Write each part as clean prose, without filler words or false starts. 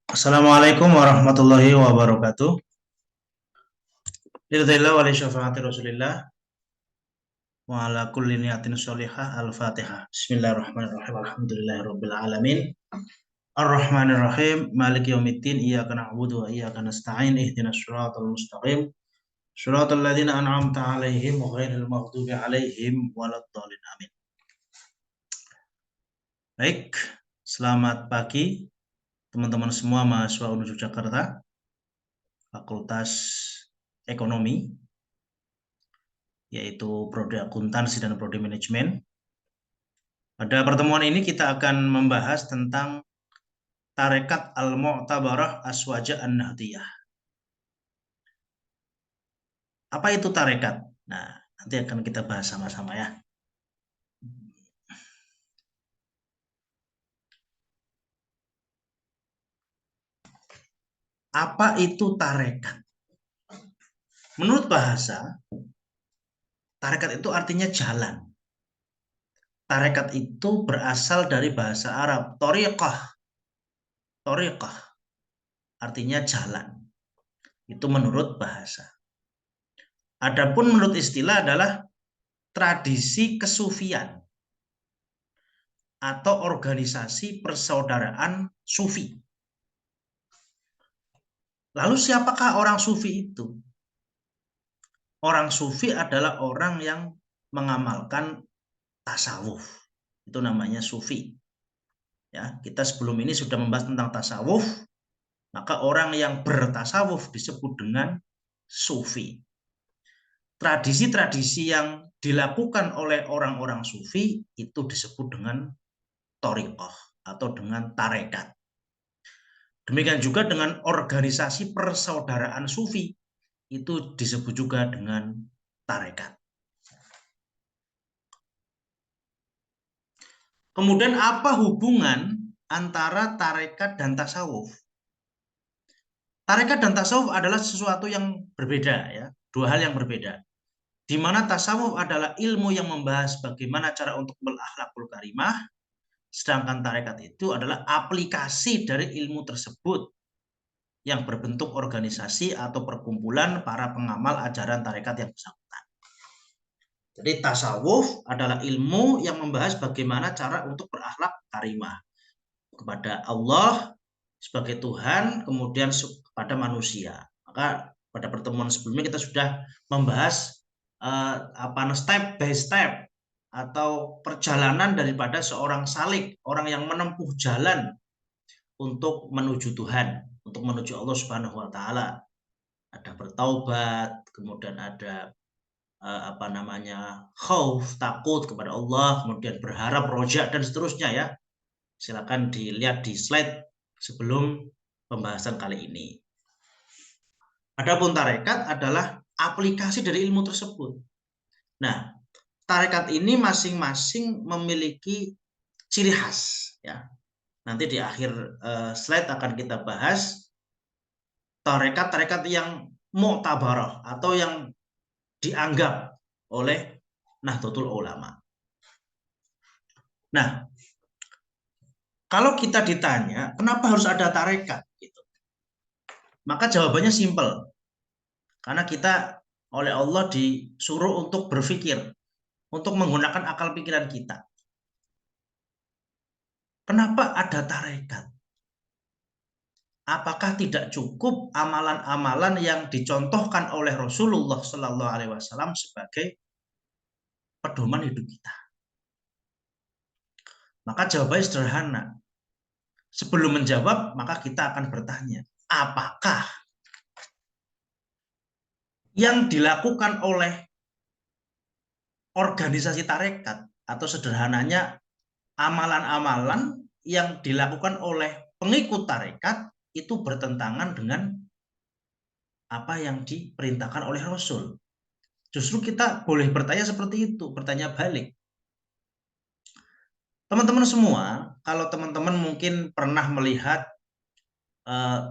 Assalamualaikum warahmatullahi wabarakatuh. Lillahi wa li syafaati Rasulillah wa ala kulli niyatin sholihah al-Fatihah. Bismillahirrahmanirrahim. Alhamdulillahirabbil alamin. Ar-Rahmanirrahim. Maliki yaumiddin. Iyyaka na'budu wa iyyaka nasta'in. Ihdinas shiratal mustaqim. Shiratal ladzina an'amta 'alaihim ghairil maghdubi 'alaihim waladdallin. Amin. Baik, selamat pagi teman-teman semua mahasiswa UNU Yogyakarta, Fakultas Ekonomi, yaitu Prodi Akuntansi dan Prodi Manajemen. Pada pertemuan ini kita akan membahas tentang Tarekat Al-Mu'tabarah Aswaja An-Nahdiyah. Apa itu tarekat? Nah, nanti akan kita bahas sama-sama ya. Apa itu tarekat? Menurut bahasa, tarekat itu artinya jalan. Tarekat itu berasal dari bahasa Arab, thariqah. Thariqah artinya jalan. Itu menurut bahasa. Adapun menurut istilah adalah tradisi kesufian atau organisasi persaudaraan sufi. Lalu siapakah orang sufi itu? Orang sufi adalah orang yang mengamalkan tasawuf. Itu namanya sufi. Ya, kita sebelum ini sudah membahas tentang tasawuf, maka orang yang bertasawuf disebut dengan sufi. Tradisi-tradisi yang dilakukan oleh orang-orang sufi itu disebut dengan thariqah atau dengan tarekat. Demikian juga dengan organisasi persaudaraan sufi, itu disebut juga dengan tarekat. Kemudian apa hubungan antara tarekat dan tasawuf? Tarekat dan tasawuf adalah sesuatu yang berbeda ya, dua hal yang berbeda. Di mana tasawuf adalah ilmu yang membahas bagaimana cara untuk berakhlakul karimah, sedangkan tarekat itu adalah aplikasi dari ilmu tersebut yang berbentuk organisasi atau perkumpulan para pengamal ajaran tarekat yang bersangkutan. Jadi tasawuf adalah ilmu yang membahas bagaimana cara untuk berakhlak karimah kepada Allah sebagai Tuhan, kemudian kepada manusia. Maka pada pertemuan sebelumnya kita sudah membahas step by step atau perjalanan daripada seorang salik, orang yang menempuh jalan untuk menuju Tuhan, untuk menuju Allah Subhanahu wa taala. Ada bertaubat, kemudian ada khauf, takut kepada Allah, kemudian berharap, roja, dan seterusnya ya. Silakan dilihat di slide sebelum pembahasan kali ini. Adapun tarekat adalah aplikasi dari ilmu tersebut. Nah, tarekat ini masing-masing memiliki ciri khas ya. Nanti di akhir slide akan kita bahas tarekat-tarekat yang mu'tabarah atau yang dianggap oleh Nahdlatul Ulama. Nah, kalau kita ditanya kenapa harus ada tarekat gitu, maka jawabannya simpel. Karena kita oleh Allah disuruh untuk berpikir, untuk menggunakan akal pikiran kita. Kenapa ada tarekat? Apakah tidak cukup amalan-amalan yang dicontohkan oleh Rasulullah Shallallahu Alaihi Wasallam sebagai pedoman hidup kita? Maka jawabannya sederhana. Sebelum menjawab, maka kita akan bertanya, apakah yang dilakukan oleh organisasi tarekat atau sederhananya amalan-amalan yang dilakukan oleh pengikut tarekat itu bertentangan dengan apa yang diperintahkan oleh Rasul? Justru kita boleh bertanya seperti itu, bertanya balik. Teman-teman semua, kalau teman-teman mungkin pernah melihat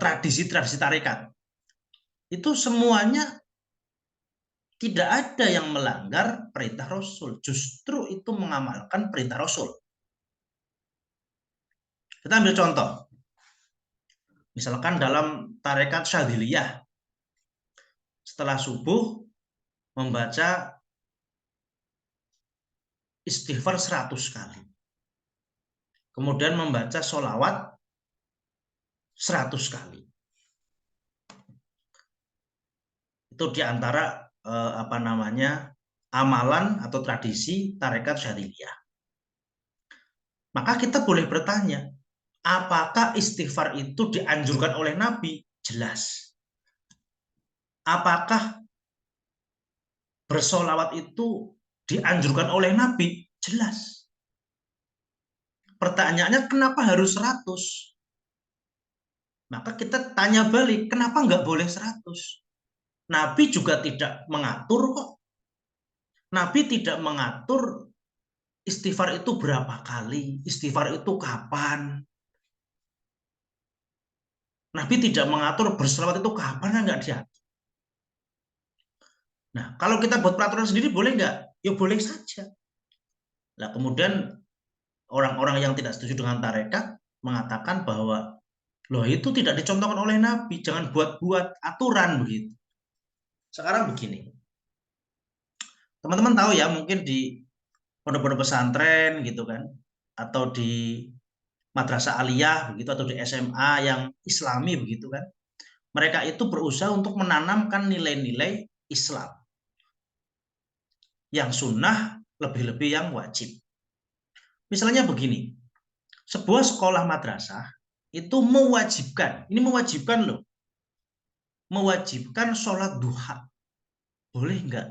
tradisi-tradisi tarekat, itu semuanya tidak ada yang melanggar perintah Rasul. Justru itu mengamalkan perintah Rasul. Kita ambil contoh. Misalkan dalam tarekat Syadziliyah, setelah subuh membaca istighfar 100 kali. Kemudian membaca sholawat 100 kali. Itu diantara amalan atau tradisi tarekat Syadziliyah. Maka kita boleh bertanya, apakah istighfar itu dianjurkan oleh Nabi? Jelas. Apakah bersolawat itu dianjurkan oleh Nabi? Jelas. Pertanyaannya, kenapa harus 100? Maka kita tanya balik, kenapa nggak boleh 100? Nabi juga tidak mengatur kok. Nabi tidak mengatur istighfar itu berapa kali, istighfar itu kapan. Nabi tidak mengatur berselawat itu kapan, kan nggak diatur. Nah, kalau kita buat peraturan sendiri boleh nggak? Ya boleh saja. Nah, kemudian orang-orang yang tidak setuju dengan tarekat mengatakan bahwa loh itu tidak dicontohkan oleh Nabi, jangan buat-buat aturan begitu. Sekarang begini, teman-teman tahu ya, mungkin di pondok-pondok pesantren gitu kan, atau di madrasah aliyah begitu, atau di SMA yang Islami begitu kan, mereka itu berusaha untuk menanamkan nilai-nilai Islam yang sunnah, lebih-lebih yang wajib. Misalnya begini, sebuah sekolah madrasah itu mewajibkan, ini mewajibkan loh, mewajibkan sholat duha. Boleh nggak?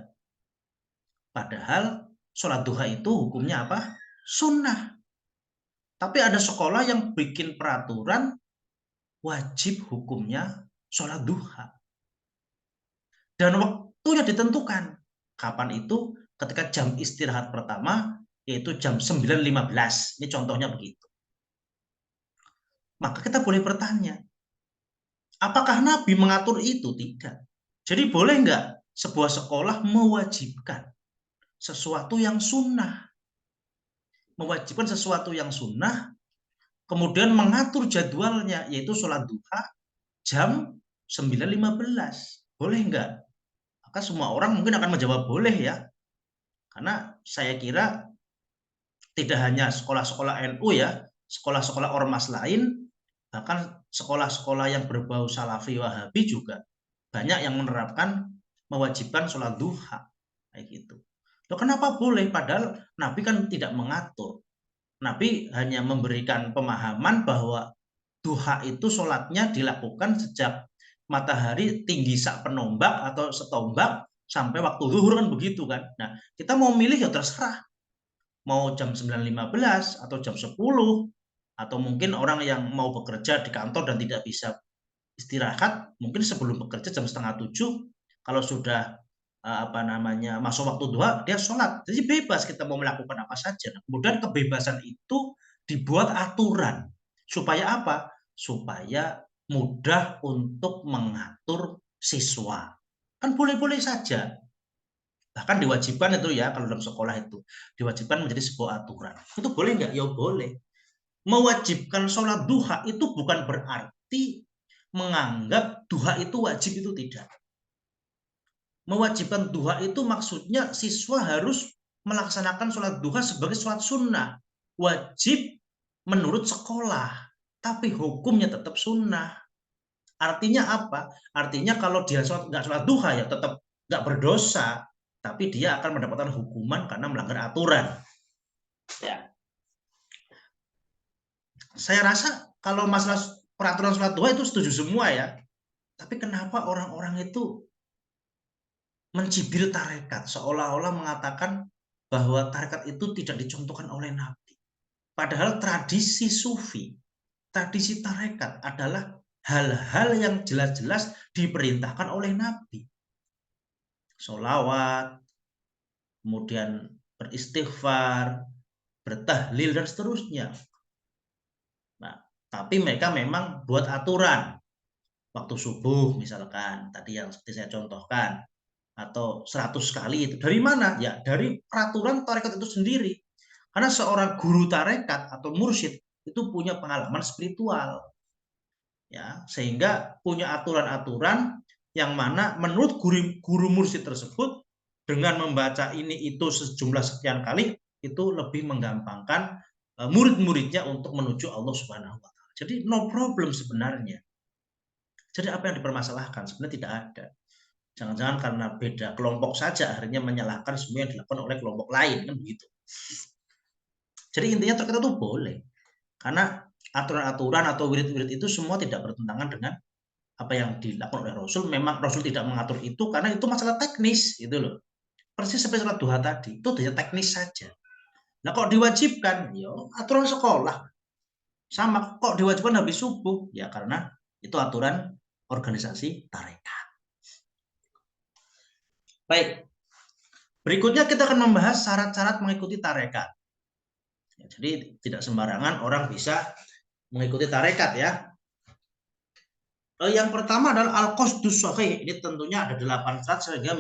Padahal sholat duha itu hukumnya apa? Sunnah. Tapi ada sekolah yang bikin peraturan wajib hukumnya sholat duha. Dan waktunya ditentukan. Kapan itu? Ketika jam istirahat pertama, yaitu jam 9.15. Ini contohnya begitu. Maka kita boleh bertanya, apakah Nabi mengatur itu? Tidak. Jadi boleh nggak sebuah sekolah mewajibkan sesuatu yang sunnah? Mewajibkan sesuatu yang sunnah, kemudian mengatur jadwalnya, yaitu sholat duha jam 9.15. Boleh nggak? Maka semua orang mungkin akan menjawab boleh ya. Karena saya kira tidak hanya sekolah-sekolah NU ya, sekolah-sekolah ormas lain, bahkan sekolah-sekolah yang berbau Salafi Wahabi juga banyak yang menerapkan mewajibkan sholat duha. Kayak gitu. Loh, kenapa boleh? Padahal Nabi kan tidak mengatur. Nabi hanya memberikan pemahaman bahwa duha itu sholatnya dilakukan sejak matahari tinggi sak penombak atau setombak sampai waktu zuhur, kan begitu kan. Nah, kita mau milih ya terserah. Mau jam 9.15 atau jam 10, atau mungkin orang yang mau bekerja di kantor dan tidak bisa istirahat, mungkin sebelum bekerja jam 6:30, kalau sudah masuk waktu duha, dia sholat. Jadi bebas kita mau melakukan apa saja. Nah, kemudian kebebasan itu dibuat aturan. Supaya apa? Supaya mudah untuk mengatur siswa. Kan boleh-boleh saja. Bahkan diwajibkan itu ya, kalau dalam sekolah itu. Diwajibkan menjadi sebuah aturan. Itu boleh nggak? Ya boleh. Mewajibkan sholat duha itu bukan berarti menganggap duha itu wajib, itu tidak. Mewajibkan duha itu maksudnya siswa harus melaksanakan sholat duha sebagai sholat sunnah. Wajib menurut sekolah, tapi hukumnya tetap sunnah. Artinya apa? Artinya kalau dia nggak sholat duha ya tetap nggak berdosa, tapi dia akan mendapatkan hukuman karena melanggar aturan. Ya. Saya rasa kalau masalah peraturan sholat duha itu setuju semua ya. Tapi kenapa orang-orang itu mencibir tarekat, seolah-olah mengatakan bahwa tarekat itu tidak dicontohkan oleh Nabi. Padahal tradisi sufi, tradisi tarekat adalah hal-hal yang jelas-jelas diperintahkan oleh Nabi. Sholawat, kemudian beristighfar, bertahlil, dan seterusnya. Nah, tapi mereka memang buat aturan. Waktu subuh misalkan, tadi yang seperti saya contohkan, atau 100 kali itu. Dari mana? Ya dari peraturan tarekat itu sendiri. Karena seorang guru tarekat atau mursyid itu punya pengalaman spiritual. Ya, sehingga punya aturan-aturan yang mana menurut guru mursyid tersebut dengan membaca ini itu sejumlah sekian kali itu lebih menggampangkan murid-muridnya untuk menuju Allah Subhanahu wa taala. Jadi no problem sebenarnya. Jadi apa yang dipermasalahkan sebenarnya tidak ada. Jangan-jangan karena beda kelompok saja akhirnya menyalahkan semua yang dilakukan oleh kelompok lain kan begitu. Jadi intinya terkait itu boleh. Karena aturan-aturan atau wirid-wirid itu semua tidak bertentangan dengan apa yang dilakukan oleh Rasul. Memang Rasul tidak mengatur itu karena itu masalah teknis gitu loh. Persis seperti sholat duha tadi, itu hanya teknis saja. Nah kok diwajibkan? Ya aturan sekolah. Sama kok diwajibkan habis subuh? Ya karena itu aturan organisasi tarekat. Baik. Berikutnya kita akan membahas syarat-syarat mengikuti tarekat. Ya, jadi tidak sembarangan orang bisa mengikuti tarekat ya. Yang pertama adalah al-qasdus shahih. Ini tentunya ada 8 syarat sehingga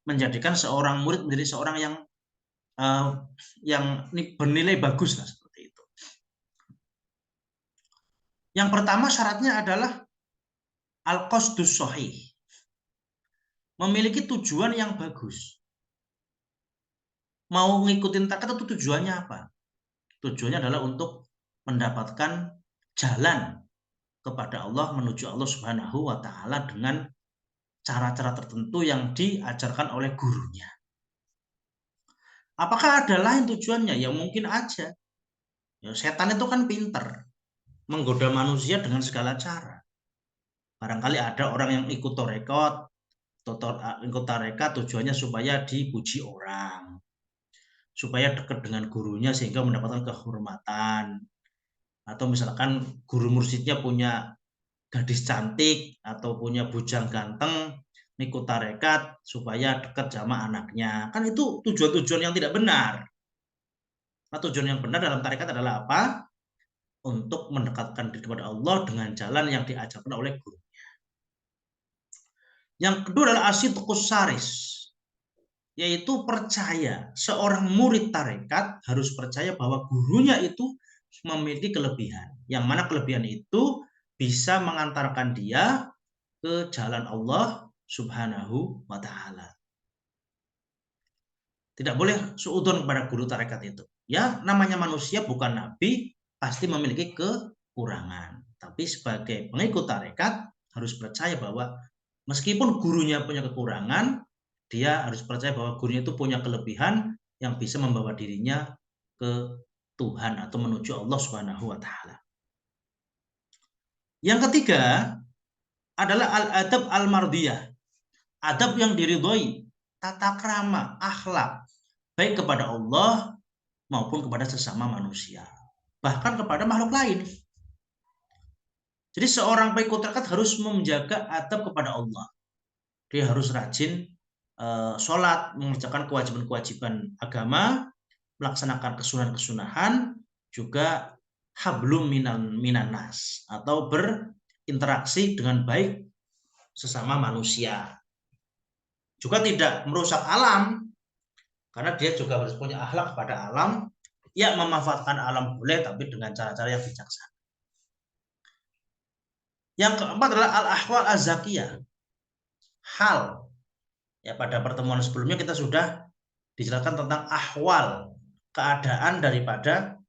menjadikan seorang murid menjadi seorang yang bernilai bagus lah seperti itu. Yang pertama syaratnya adalah al-qasdus shahih. Memiliki tujuan yang bagus. Mau ngikutin tarekat itu tujuannya apa? Tujuannya adalah untuk mendapatkan jalan kepada Allah menuju Allah Subhanahu wa taala dengan cara-cara tertentu yang diajarkan oleh gurunya. Apakah ada lain tujuannya? Ya mungkin aja. Ya, setan itu kan pinter menggoda manusia dengan segala cara. Barangkali ada orang yang ikut tarekat tujuannya supaya dipuji orang, supaya dekat dengan gurunya sehingga mendapatkan kehormatan. Atau misalkan guru mursyidnya punya gadis cantik atau punya bujang ganteng, ikut tarekat supaya dekat sama anaknya. Kan itu tujuan-tujuan yang tidak benar. Nah, tujuan yang benar dalam tarekat adalah apa? Untuk mendekatkan diri kepada Allah dengan jalan yang diajarkan oleh guru. Yang kedua adalah asidqus saris, yaitu percaya. Seorang murid tarekat harus percaya bahwa gurunya itu memiliki kelebihan. Yang mana kelebihan itu bisa mengantarkan dia ke jalan Allah Subhanahu wa taala. Tidak boleh suudzon kepada guru tarekat itu. Ya, namanya manusia bukan nabi, pasti memiliki kekurangan. Tapi sebagai pengikut tarekat harus percaya bahwa meskipun gurunya punya kekurangan, dia harus percaya bahwa gurunya itu punya kelebihan yang bisa membawa dirinya ke Tuhan atau menuju Allah Subhanahu wa taala. Yang ketiga adalah al-adab al-mardiyah. Adab yang diridhoi, tata krama, akhlak, baik kepada Allah maupun kepada sesama manusia, bahkan kepada makhluk lain. Jadi seorang pengikut tarekat harus menjaga adab kepada Allah. Dia harus rajin sholat, mengerjakan kewajiban-kewajiban agama, melaksanakan kesunahan-kesunahan, juga hablum minan nas, atau berinteraksi dengan baik sesama manusia. Juga tidak merusak alam, karena dia juga harus punya akhlak kepada alam. Ya, memanfaatkan alam boleh, tapi dengan cara-cara yang bijaksana. Yang keempat adalah al-ahwal az-zakiyah. Hal. Ya, pada pertemuan sebelumnya kita sudah dijelaskan tentang ahwal, keadaan daripada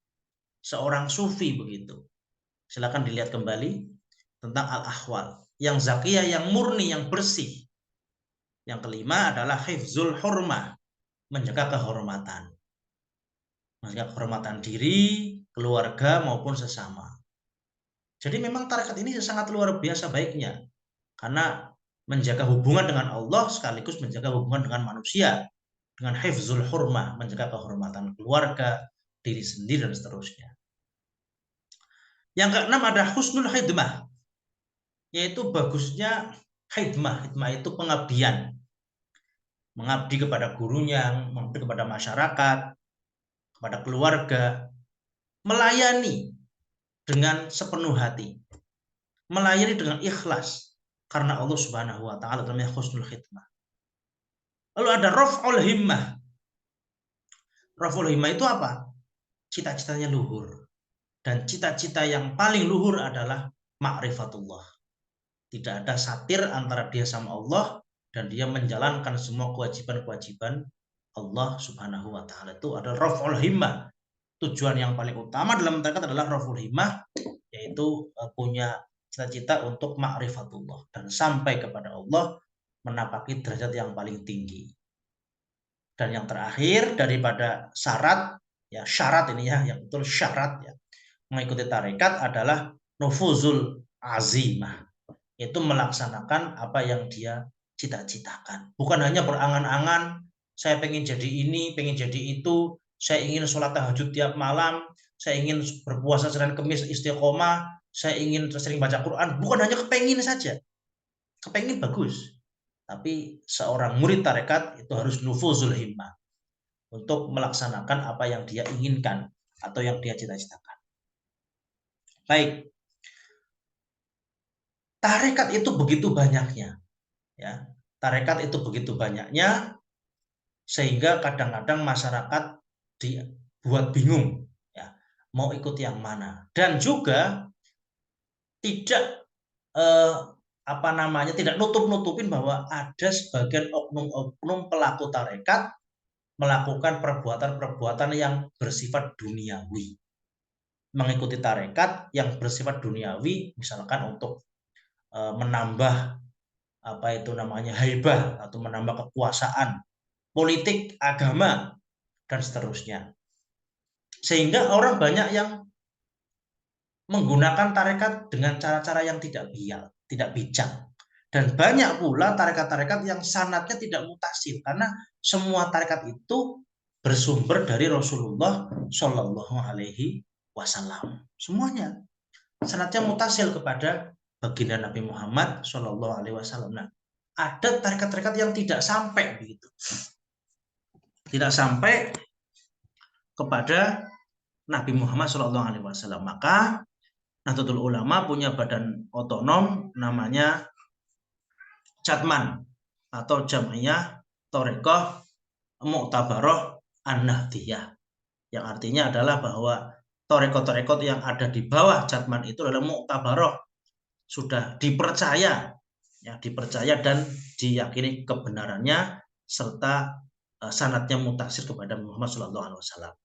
seorang sufi begitu. Silakan dilihat kembali tentang al-ahwal. Yang zakiyah, yang murni, yang bersih. Yang kelima adalah hifzul hurmah, menjaga kehormatan. Menjaga kehormatan diri, keluarga maupun sesama. Jadi memang tarekat ini sangat luar biasa baiknya. Karena menjaga hubungan dengan Allah sekaligus menjaga hubungan dengan manusia. Dengan hifzul hurmah, menjaga kehormatan keluarga, diri sendiri, dan seterusnya. Yang keenam ada husnul khidmah, yaitu bagusnya khidmah. Khidmah itu pengabdian. Mengabdi kepada gurunya, mengabdi kepada masyarakat, kepada keluarga. Melayani dengan sepenuh hati. Melayani dengan ikhlas. Karena Allah Subhanahu wa ta'ala namanya husnul khidmah. Lalu ada raf'ul himmah. Raf'ul himmah itu apa? Cita-citanya luhur. dan cita-cita yang paling luhur adalah ma'rifatullah. Tidak ada satir antara dia sama Allah, dan dia menjalankan semua kewajiban-kewajiban Allah Subhanahu wa taala. Itu adalah raf'ul himmah. Tujuan yang paling utama dalam tarekat adalah raf'ul himmah, yaitu punya cita-cita untuk ma'rifatullah dan sampai kepada Allah, menapaki derajat yang paling tinggi. Dan yang terakhir daripada syarat, ya syarat ini ya, yang betul syarat ya, mengikuti tarekat adalah nufuzul azimah, itu melaksanakan apa yang dia cita-citakan. Bukan hanya berangan-angan, saya pengen jadi ini, pengen jadi itu, saya ingin sholat tahajud tiap malam, saya ingin berpuasa Senin Kemis istiqomah, saya ingin sering baca Quran. Bukan hanya kepengin saja. Kepengin bagus. Tapi seorang murid tarekat itu harus nufuzul himmah, untuk melaksanakan apa yang dia inginkan atau yang dia cita-citakan. Baik. Tarekat itu begitu banyaknya, ya. Tarekat itu begitu banyaknya sehingga kadang-kadang masyarakat dibuat bingung, ya, mau ikut yang mana. Dan juga tidak tidak nutup-nutupin bahwa ada sebagian oknum-oknum pelaku tarekat melakukan perbuatan-perbuatan yang bersifat duniawi. Mengikuti tarekat yang bersifat duniawi, misalkan untuk menambah haibah atau menambah kekuasaan politik, agama, dan seterusnya. Sehingga orang banyak yang menggunakan tarekat dengan cara-cara yang tidak bijak. Dan banyak pula tarekat-tarekat yang sanadnya tidak mutasil, karena semua tarekat itu bersumber dari Rasulullah Shallallahu Alaihi Wasallam. Semuanya sanadnya mutasil kepada baginda Nabi Muhammad Shallallahu Alaihi Wasallam. Nah, ada tarekat-tarekat yang tidak sampai begitu, tidak sampai kepada Nabi Muhammad Shallallahu Alaihi Wasallam. Maka Nahdlatul Ulama punya badan otonom namanya Jatman atau Jam'iyah Thariqah Mu'tabarah An-Nahdiyah, yang artinya adalah bahwa tarekat-tarekat yang ada di bawah Jatman itu adalah mu'tabarah, sudah dipercaya, ya, dipercaya dan diyakini kebenarannya serta sanadnya mutasil kepada Muhammad SAW.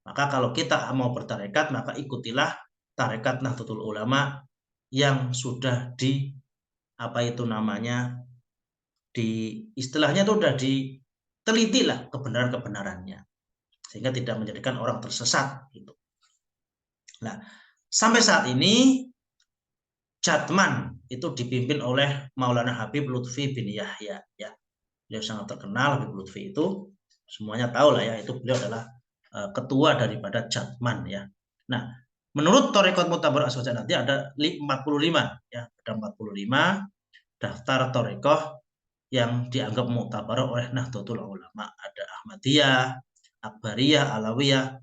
Maka kalau kita mau bertarekat, maka ikutilah tarekat Nahdlatul Ulama yang sudah istilahnya itu sudah diteliti lah kebenaran-kebenarannya, sehingga tidak menjadikan orang tersesat gitu. Nah, sampai saat ini Jatman itu dipimpin oleh Maulana Habib Lutfi bin Yahya, ya. Beliau sangat terkenal. Habib Lutfi itu semuanya tahu lah ya, itu beliau adalah ketua daripada Jatman, ya. Nah, menurut Thariqat Mu'tabarah Aswaja nanti ada 45, ya, ada 45 daftar thariqah yang dianggap mu'tabarah oleh Nahdlatul Ulama. Ada Ahmadiyah, Akbariyah, Alawiyah,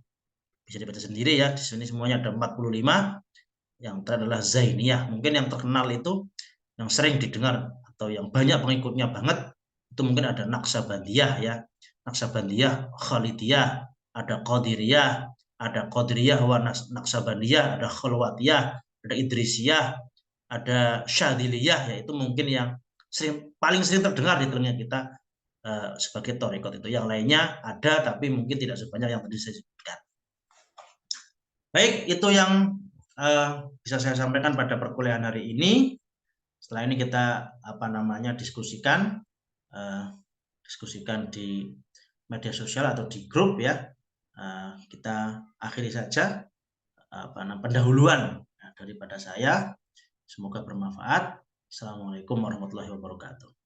bisa dibaca sendiri ya. Di sini semuanya ada 45. Yang terakhir adalah Zainiyah. Mungkin yang terkenal itu, yang sering didengar atau yang banyak pengikutnya banget, itu mungkin ada Naqsabandiyah, ya. Naqsabandiyah, Khalidiyah, ada Qadiriyah, ada Qadiriyah wa Naqsabandiyah, ada Khalwatiyah, ada Idrisiyah, ada Syadiliyah, yaitu mungkin yang paling sering terdengar di telinga kita sebagai thariqat itu. Yang lainnya ada, tapi mungkin tidak sebanyak yang tadi saya sebutkan. Baik, itu yang bisa saya sampaikan pada perkuliahan hari ini. Setelah ini kita diskusikan di media sosial atau di grup, ya. Kita akhiri saja pendahuluan daripada saya. Semoga bermanfaat. Assalamualaikum warahmatullahi wabarakatuh.